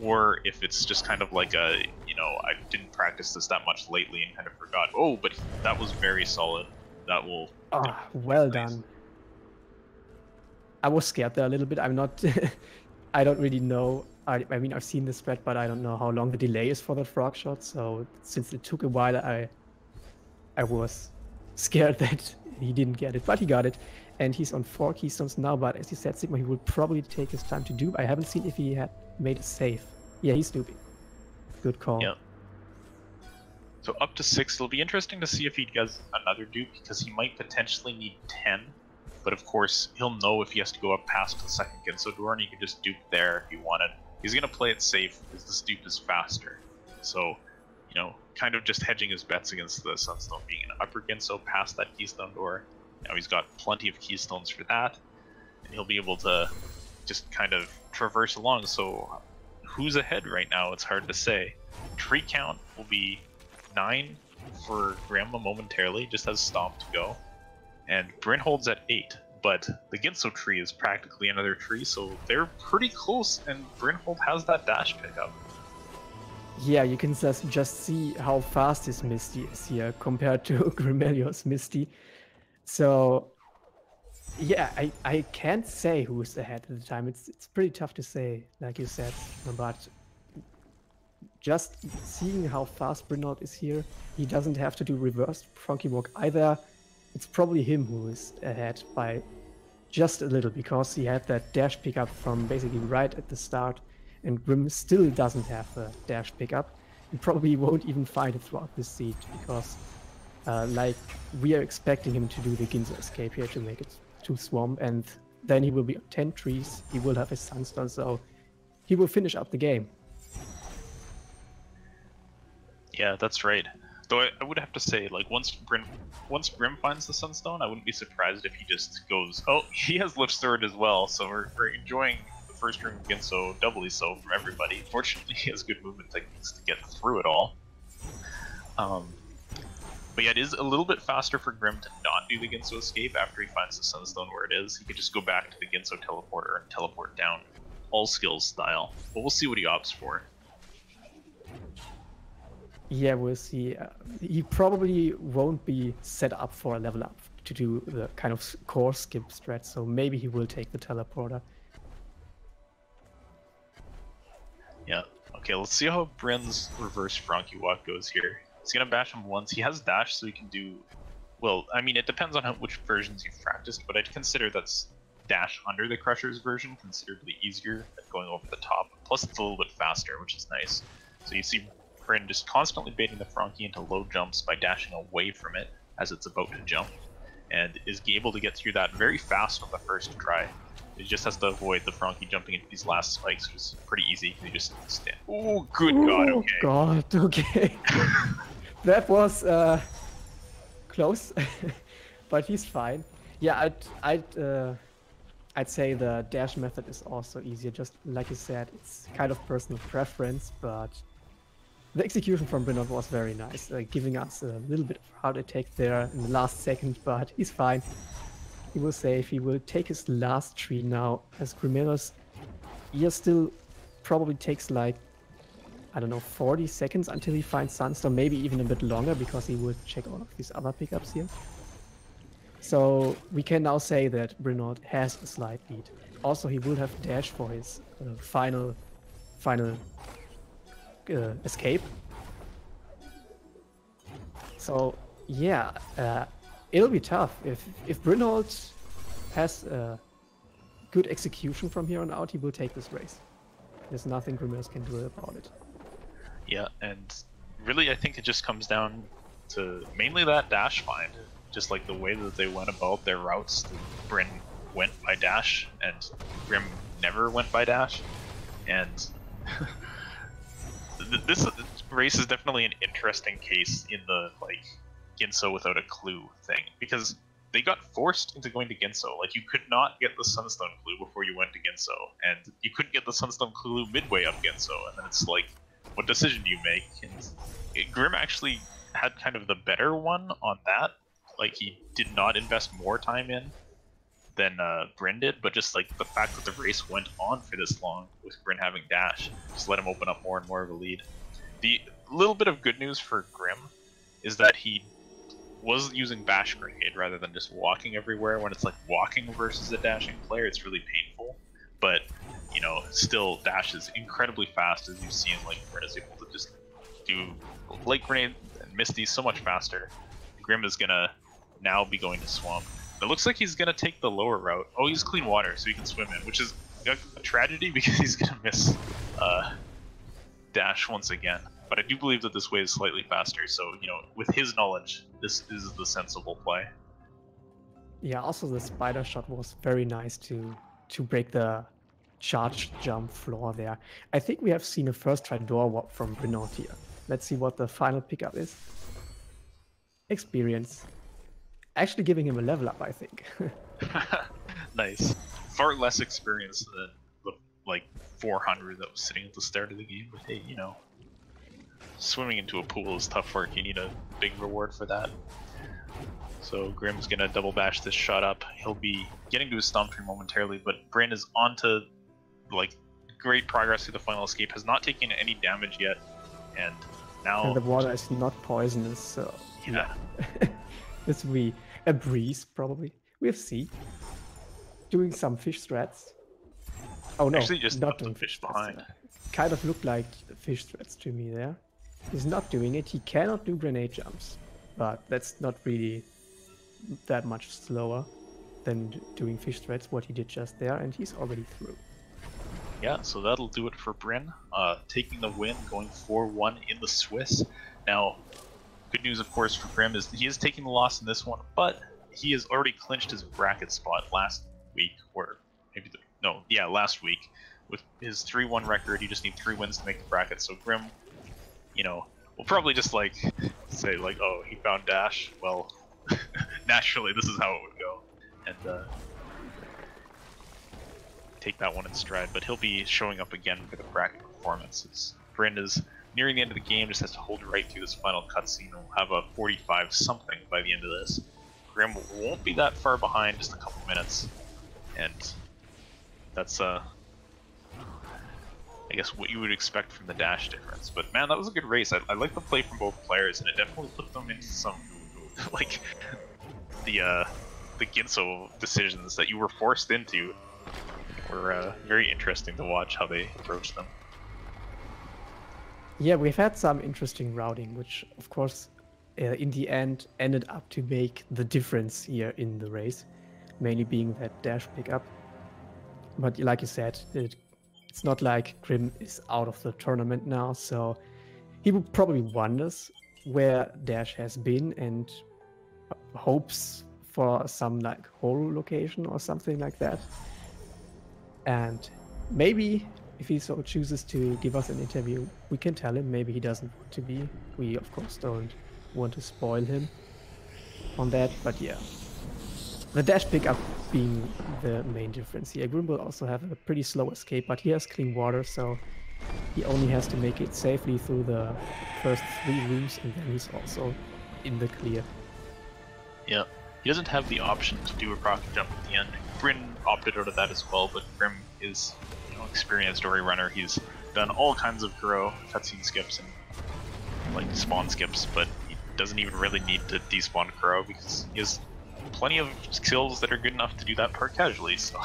or if it's just kind of like a, you know, I didn't practice this that much lately and kind of forgot. Oh, but that was very solid. That will... well done. I was scared there a little bit. I'm not... I don't really know. I mean, I've seen this spread, but I don't know how long the delay is for that frog shot, so since it took a while, I was scared that he didn't get it, but he got it. And he's on 4 keystones now, but as you said, Sigma, he will probably take his time to dupe. I haven't seen if he had made a save. Yeah, he's duping. Good call. Yeah. So up to 6, it'll be interesting to see if he does another dupe, because he might potentially need 10. But of course, he'll know if he has to go up past the second Ginso door, and he can just dupe there if he wanted. He's going to play it safe, because this dupe is faster. So, you know, kind of just hedging his bets against the Sunstone being an upper Ginso past that Keystone door. Now he's got plenty of Keystones for that, and he'll be able to just kind of traverse along. So who's ahead right now, it's hard to say. Tree count will be 9 for Grandma momentarily, just has Stomp to go. And Brynhold's at 8, but the Ginso tree is practically another tree, so they're pretty close, and Brynhold has that dash pickup. Yeah, you can just see how fast his Misty is here compared to Grimelios' Misty. So, yeah, I can't say who's ahead at the time. It's pretty tough to say, like you said, but just seeing how fast Brynhold is here, he doesn't have to do reverse Funky Walk either. It's probably him who is ahead by just a little, because he had that dash pickup from basically right at the start, and Grim still doesn't have a dash pickup, and probably won't even find it throughout this seed, because like we are expecting him to do the Ginzo escape here to make it to Swamp, and then he will be on 10 trees, he will have his Sunstone, so he will finish up the game. Yeah, that's right. Though I would have to say, like, once Grim finds the Sunstone, I wouldn't be surprised if he just goes, oh, he has Lift Sword as well, so we're enjoying the first room of Ginso doubly so from everybody. Fortunately, he has good movement techniques to get through it all. But yeah, it is a little bit faster for Grim to not do the Ginso escape after he finds the Sunstone where it is. He could just go back to the Ginso teleporter and teleport down, all skills style. But we'll see what he opts for. Yeah, we'll see. He probably won't be set up for a level up to do the kind of core skip strat, so maybe he will take the teleporter. Yeah. Okay, let's see how Bryn's reverse Frankie Walk goes here. He's gonna bash him once. He has dash, so he can do... Well, I mean, it depends on which versions you've practiced, but I'd consider that's dash under the Crusher's version considerably easier than going over the top. Plus, it's a little bit faster, which is nice. So you see Bryn just constantly baiting the Frankie into low jumps by dashing away from it as it's about to jump, and is able to get through that very fast on the first try. He just has to avoid the Frankie jumping into these last spikes, which is pretty easy. He just stand. Oh, good God! Okay. God, okay. That was close, but he's fine. Yeah, I'd say the dash method is also easier. Just like you said, it's kind of personal preference, but the execution from Brynhold was very nice, giving us a little bit of heart attack there in the last second, but he's fine. He will save, he will take his last tree now, as Grimelios here still probably takes like, I don't know, 40 seconds until he finds Sunstone, maybe even a bit longer, because he will check all of these other pickups here. So we can now say that Brynhold has a slight lead. Also, he will have dash for his final escape. So yeah, it'll be tough. If Brynhold has good execution from here on out, he will take this race. There's nothing Grimelios can do about it. Yeah, and really I think it just comes down to mainly that dash find. Just like the way that they went about their routes. Bryn went by dash, and Grim never went by dash. And this race is definitely an interesting case in the, like, Ginso without a clue thing, because they got forced into going to Ginso. Like, you could not get the Sunstone clue before you went to Ginso, and you couldn't get the Sunstone clue midway up Ginso, and then it's like, what decision do you make? And Grim actually had kind of the better one on that. Like, he did not invest more time in than Bryn did, but just like the fact that the race went on for this long with Bryn having dash just let him open up more and more of a lead. The little bit of good news for Grim is that he was using Bash Grenade rather than just walking everywhere. When it's like walking versus a dashing player, it's really painful. But, you know, still Dash is incredibly fast, as you've seen. Like, Bryn is able to just do Light Grenade and Misty so much faster. Grim is gonna now be going to Swamp. It looks like he's gonna take the lower route. Oh, he's clean water, so he can swim in, which is a tragedy because he's gonna miss Dash once again. But I do believe that this way is slightly faster, so, you know, with his knowledge, this is the sensible play. Yeah, also the spider shot was very nice to break the charge jump floor there. I think we have seen a first try door warp from Brynhold here. Let's see what the final pickup is. Experience. Actually giving him a level up, I think. Nice. Far less experience than the like 400 that was sitting at the start of the game. But hey, you know, swimming into a pool is tough work. You need a big reward for that. So Grim's gonna double bash this shot up. He'll be getting to his stomp tree momentarily, but Bryn is onto like great progress through the final escape. Has not taken any damage yet, and now And the water is not poisonous, so yeah. This will be a breeze probably. We'll see. Doing some fish strats. Oh no, Actually just not put the doing fish strats. behind. Kind of looked like fish threats to me there. He's not doing it. He cannot do grenade jumps, but that's not really that much slower than doing fish threats, what he did just there, and he's already through. Yeah, so that'll do it for Bryn. Taking the win, going 4-1 in the Swiss. Now, good news, of course, for Grim is he is taking the loss in this one, but he has already clinched his bracket spot last week, or maybe last week. With his 3-1 record, you just need 3 wins to make the bracket. So Grim, you know, will probably just like say like, oh, he found Dash. Well, naturally, this is how it would go, and take that one in stride. But he'll be showing up again for the bracket performances. Bryn is nearing the end of the game, just has to hold right through this final cutscene. We'll have a 45 something by the end of this. Grim won't be that far behind, just a couple minutes, and that's I guess what you would expect from the dash difference. But man, that was a good race. I like the play from both players, and it definitely put them into some like the Ginso decisions that you were forced into were very interesting to watch how they approached them. Yeah, we've had some interesting routing, which of course in the end ended up to make the difference here in the race, mainly being that dash pickup. But like you said, it's not like Grim is out of the tournament now, so he will probably wonders where Dash has been and hopes for some like hole location or something like that. And maybe if he so chooses to give us an interview, we can tell him. Maybe he doesn't want to be. We of course don't want to spoil him on that, but yeah. The dash pickup being the main difference here. Grim will also have a pretty slow escape, but he has clean water, so he only has to make it safely through the first 3 rooms, and then he's also in the clear. Yeah, he doesn't have the option to do a rocket jump at the end. Bryn opted out of that as well, but Grim is, you know, experienced story runner. He's done all kinds of Kuro cutscene skips and like spawn skips, but he doesn't even really need to despawn Kuro because he has plenty of skills that are good enough to do that part casually, so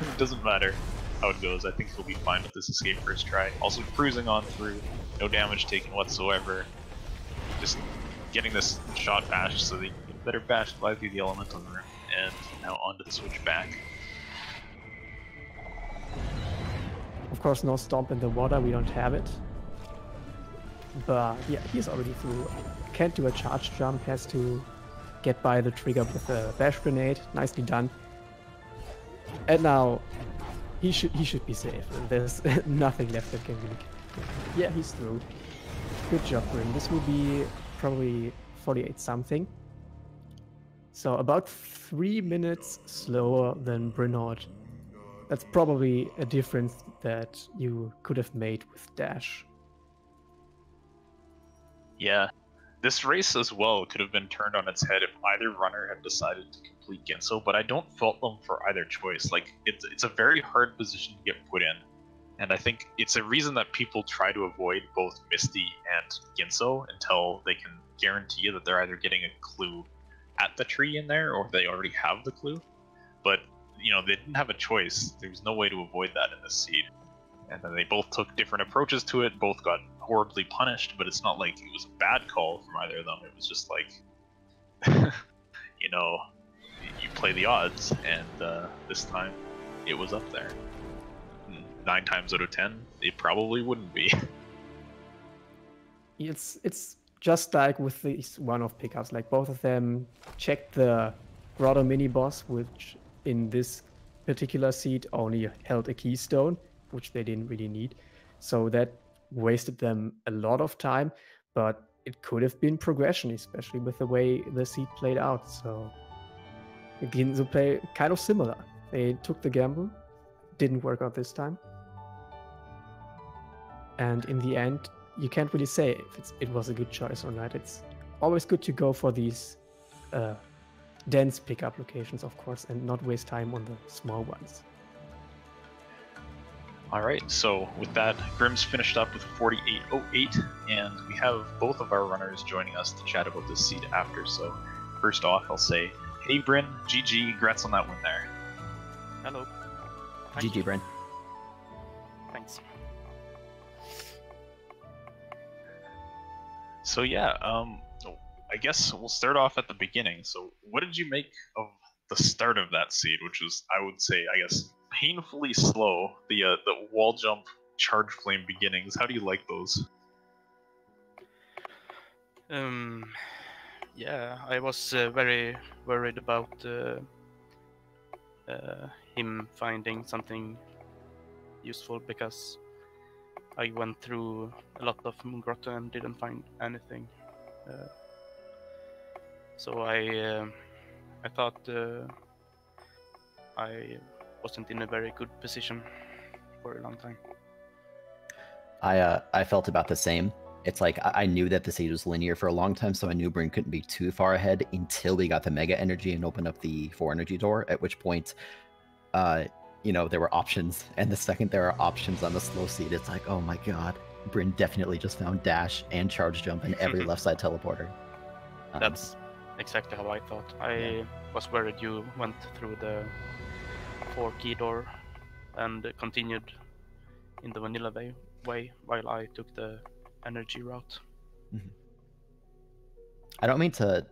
it doesn't matter how it goes. I think he'll be fine with this escape first try. Also cruising on through, no damage taken whatsoever. Just getting this shot bashed so that he can better bash fly through the elemental room, and now onto the switch back. Of course, no stomp in the water, we don't have it. But yeah, he's already through. Can't do a charge jump, has to get by the trigger with a bash grenade. Nicely done. And now he should be safe. There's nothing left that can really kill him. Yeah, he's through. Good job, Grim. This will be probably 48 something. So about 3 minutes slower than Brynhold. That's probably a difference that you could have made with dash. Yeah. This race as well could have been turned on its head if either runner had decided to complete Ginso, but I don't fault them for either choice. Like, it's a very hard position to get put in, and I think it's a reason that people try to avoid both Misty and Ginso until they can guarantee you that they're either getting a clue at the tree in there or they already have the clue. But, you know, they didn't have a choice. There was no way to avoid that in this seed. And then they both took different approaches to it, both got horribly punished, but it's not like it was a bad call from either of them. It was just like, you know, you play the odds, and this time it was up there. 9 times out of 10, it probably wouldn't be. It's just like with these one-off pickups, like both of them checked the Grotto mini-boss, which in this particular seed only held a keystone, which they didn't really need. So that wasted them a lot of time, but it could have been progression, especially with the way the seed played out. So again, the play kind of similar. They took the gamble, didn't work out this time. And in the end, you can't really say if it was a good choice or not. It's always good to go for these dense pickup locations, of course, and not waste time on the small ones. Alright, so with that, Grim's finished up with 4808, and we have both of our runners joining us to chat about this seed after. So first off, I'll say, hey Bryn, GG, congrats on that win there. Hello. GG, Bryn. Thanks. So yeah, I guess we'll start off at the beginning. So what did you make of the start of that seed, which was, I would say, I guess, painfully slow, the wall jump charge flame beginnings? How do you like those? Yeah, I was very worried about him finding something useful, because I went through a lot of Moon Grotto and didn't find anything. So I thought I wasn't in a very good position for a long time. I felt about the same. It's like I knew that the seed was linear for a long time, so I knew Bryn couldn't be too far ahead until we got the Mega Energy and opened up the 4 energy door, at which point, you know, there were options. And the second there are options on the slow seed, it's like, oh my god, Bryn definitely just found Dash and Charge Jump and every left side teleporter. That's exactly how I thought. I was worried you went through the 4 key door and continued in the vanilla way while I took the energy route. I don't mean to,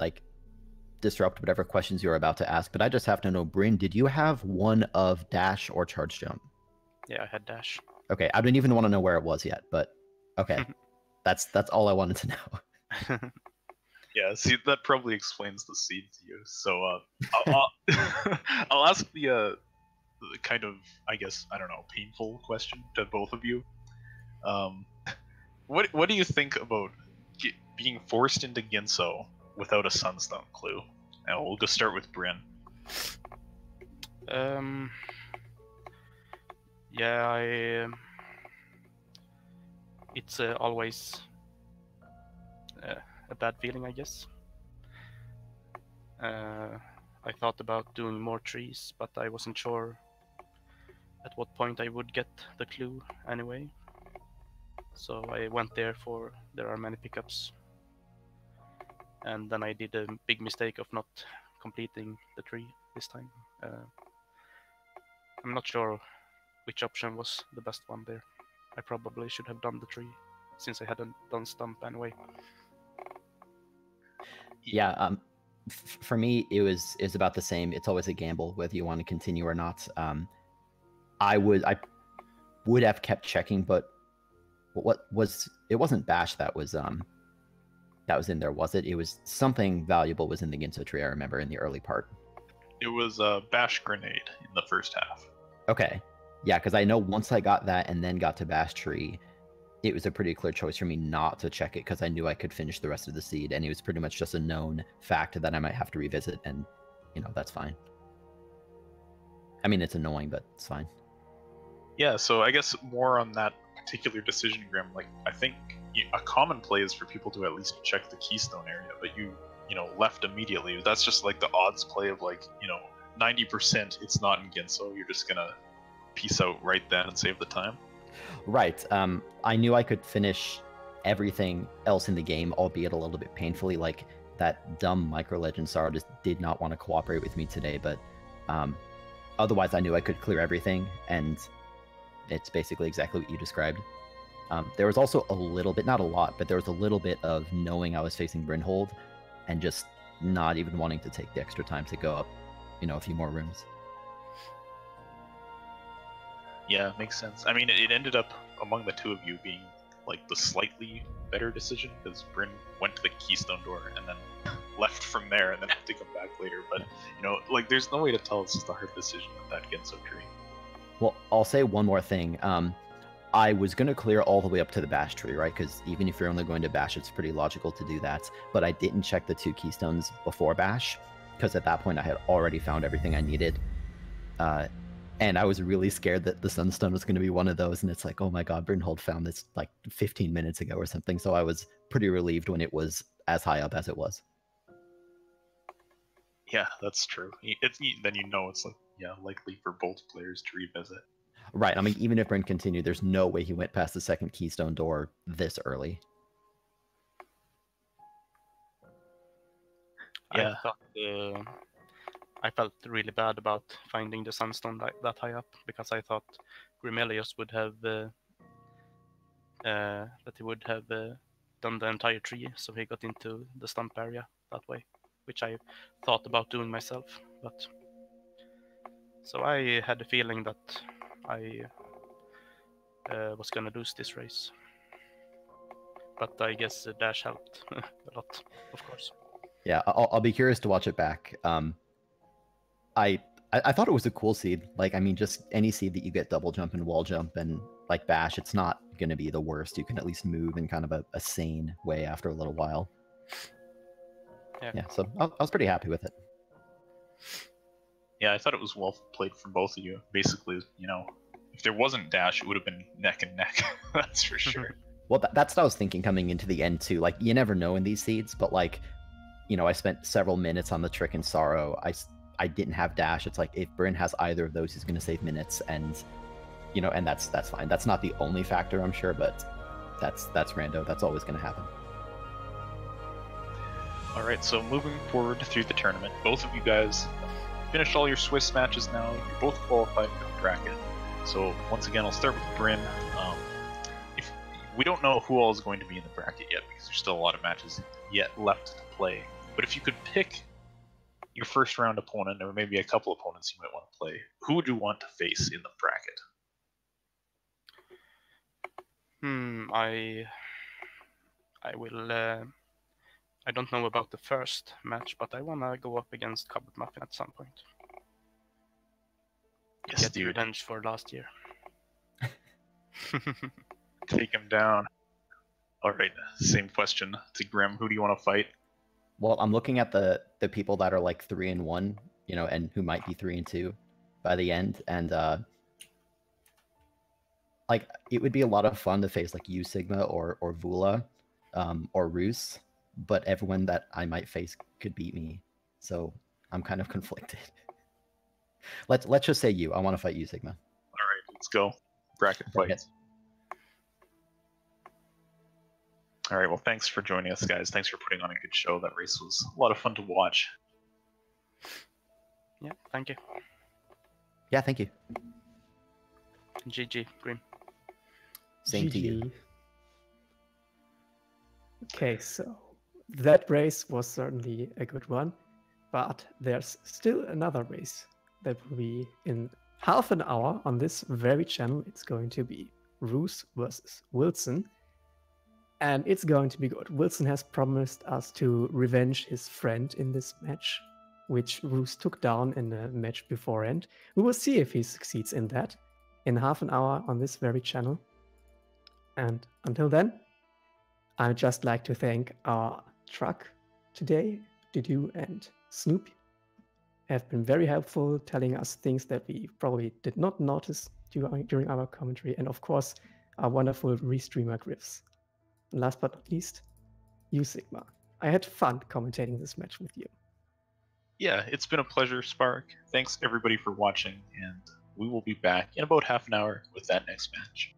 like, disrupt whatever questions you're about to ask, but I just have to know, Bryn, did you have one of Dash or Charge Jump? Yeah, I had Dash. Okay, I didn't even want to know where it was yet, but okay. that's all I wanted to know. Yeah, see, that probably explains the seed to you. So I'll ask the kind of, I guess, I don't know, painful question to both of you. What do you think about being forced into Ginso without a Sunstone clue? And we'll just start with Bryn. Yeah, it's always a bad feeling, I guess. I thought about doing more trees, but I wasn't sure at what point I would get the clue anyway. So I went there for there are many pickups. And then I did a big mistake of not completing the tree this time. I'm not sure which option was the best one there. I probably should have done the tree, since I hadn't done stump anyway. Yeah, for me, it was about the same. It's always a gamble whether you want to continue or not. I would have kept checking, but it wasn't Bash that was in there, was it? It was something valuable was in the Ginso tree, I remember, in the early part. It was Bash Grenade in the first half. Okay. Yeah, because I know once I got that and then got to Bash Tree, it was a pretty clear choice for me not to check it, because I knew I could finish the rest of the seed, and it was pretty much just a known fact that I might have to revisit, and, you know, that's fine. I mean, it's annoying, but it's fine. Yeah, so I guess more on that particular decision, Grim, like, I think a common play is for people to at least check the keystone area, but you know, left immediately. That's just like the odds play of, like, you know, 90% it's not in Ginso, you're just gonna peace out right then and save the time. Right. I knew I could finish everything else in the game, albeit a little bit painfully. Like, that dumb Micro Legend Star just did not want to cooperate with me today, but otherwise I knew I could clear everything, and it's basically exactly what you described. There was also a little bit, not a lot, but there was a little bit of knowing I was facing Brynhold and just not even wanting to take the extra time to go up, you know, a few more rooms. Yeah, makes sense. I mean, it ended up among the two of you being like the slightly better decision, because Bryn went to the keystone door and then left from there and then had to come back later. But, you know, like, there's no way to tell. It's just a hard decision with that Ginso tree. Well, I'll say one more thing. I was going to clear all the way up to the Bash tree, right? Because even if you're only going to Bash, it's pretty logical to do that. But I didn't check the 2 keystones before Bash, because at that point I had already found everything I needed. And I was really scared that the Sunstone was going to be one of those, and it's like, oh my god, Brynhold found this like 15 minutes ago or something. So I was pretty relieved when it was as high up as it was. Yeah, that's true. Then you know it's like, yeah, likely for both players to revisit. Right. I mean, even if Bryn continued, there's no way he went past the second keystone door this early. Yeah. I felt really bad about finding the Sunstone that high up, because I thought Grimelios would have done the entire tree, so he got into the stump area that way, which I thought about doing myself. But so I had a feeling that I was gonna lose this race, but I guess Dash helped a lot, of course. Yeah, I'll be curious to watch it back. I thought it was a cool seed. Like, I mean, just any seed that you get double jump and wall jump and like bash, it's not going to be the worst. You can at least move in kind of a sane way after a little while. Yeah, so I was pretty happy with it. Yeah, I thought it was well played from both of you. Basically, you know, if there wasn't dash, it would have been neck and neck. That's for sure. Well, that's what I was thinking coming into the end too. Like, you never know in these seeds, but like, you know, I spent several minutes on the Trick and Sorrow. I didn't have dash. It's like, if Bryn has either of those, he's going to save minutes, and you know, and that's fine. That's not the only factor, I'm sure, but that's rando. That's always going to happen. All right, so moving forward through the tournament, both of you guys finished all your Swiss matches now. You're both qualified for the bracket. So once again, I'll start with Bryn. If we don't know who all is going to be in the bracket yet, because there's still a lot of matches yet left to play. But if you could pick your first round opponent, or maybe a couple opponents you might want to play, who would you want to face in the bracket? I will. I don't know about the first match, but I wanna go up against Cupboard Muffin at some point. Yes, Get dude. revenge for last year. Take him down. All right, same question to Grim. Who do you want to fight? Well, I'm looking at the people that are like 3-1, you know, and who might be 3-2 by the end, and like, it would be a lot of fun to face like U Sigma or Vula, or Roos, but everyone that I might face could beat me, so I'm kind of conflicted. Let's just say you. I want to fight U Sigma. All right, let's go. Bracket fights. All right, well, thanks for joining us, guys. Thanks for putting on a good show. That race was a lot of fun to watch. Yeah, thank you. Yeah, thank you. GG, Grim. Same to you. GG. Okay, so that race was certainly a good one, but there's still another race that will be in half an hour on this very channel. It's going to be Roos versus Wilson, and it's going to be good. Wilson has promised us to revenge his friend in this match, which Roos took down in the match beforehand. We will see if he succeeds in that in half an hour on this very channel. And until then, I'd just like to thank our truck today, Didu and Snoop. Have been very helpful, telling us things that we probably did not notice during our commentary, and of course, our wonderful restreamer Griffs. And last but not least, U Sigma. I had fun commentating this match with you. Yeah, it's been a pleasure, Spark. Thanks everybody for watching, and we will be back in about half an hour with that next match.